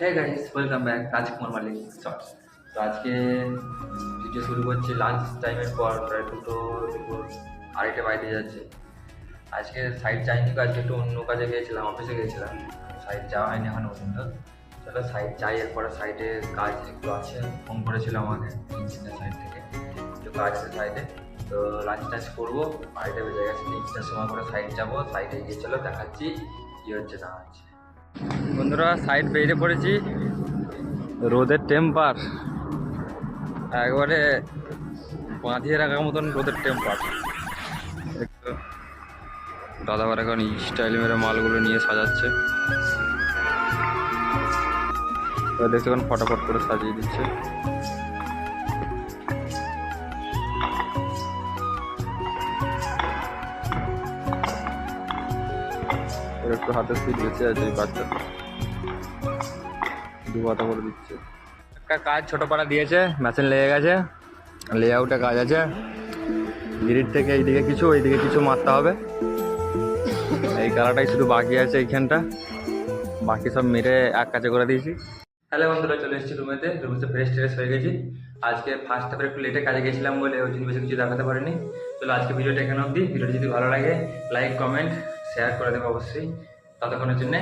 Hey guys, welcome back রাজকুমার মালিক shorts. তো আজকে video শুরু করছি লাঞ্চ টাইমের পর, প্রায় দুটো দুপুর আড়াইটে বাড়িতে যাচ্ছে। আজকে সাইড যাইনি, আজকে একটু অন্য কাজে গিয়েছিলাম, অফিসে গিয়েছিলাম। সাইড যাওয়া হয়নি এখন পর্যন্ত। চলো সাইড যাই, এরপরে সাইডে কাজ একটু আছে। ফোন করেছিল আমাকে ইঞ্জিনিয়ার সাইড থেকে, একটু কাজ আছে সাইডে। তো লাঞ্চ টাঞ্চ করবো, আড়াইটা বেজে গেছে, 3টার সময় করে সাইড যাবো। সাইডে গিয়ে চলো দেখাচ্ছি কী হচ্ছে না হচ্ছে। বন্ধুরা, সাইড বেরিয়ে পড়েছি। রোদের টেম্পার একবারে বাঁধিয়ে রাখার মতন রোদের টেম্পার। দাদাবার এখন স্টাইল মেরে মালগুলো নিয়ে সাজাচ্ছে, দেখছি এখন ফটাফট করে সাজিয়ে দিচ্ছে। একটু হাতে স্পিড বেঁচে আছে এই বাচ্চা, দু পাতা করে দিচ্ছে। একটা কাজ ছোটো পাড়া দিয়েছে, মেশিন লেগে গেছে, লে আউটে কাজ আছে। গ্রিড থেকে এইদিকে কিছু, ওইদিকে কিছু মারতে হবে। এই কালারটাই শুধু বাকি আছে এইখানটা, বাকি সব মেরে এক কাজে করে দিয়েছি। হ্যালো বন্ধুরা, চলে এসেছি রুমেতে ফ্রেশ ট্রেশ হয়ে গেছি। আজকে ফার্স্ট হাফে একটু লেটে কাজে গেছিলাম বলে ওই জন্য বেশি কিছু দেখাতে পারিনি। চলো আজকে ভিডিওটা এখানে অবধি। ভিডিওটা যদি ভালো লাগে লাইক কমেন্ট শেয়ার করে দেবো অবশ্যই। ততক্ষণের জন্যে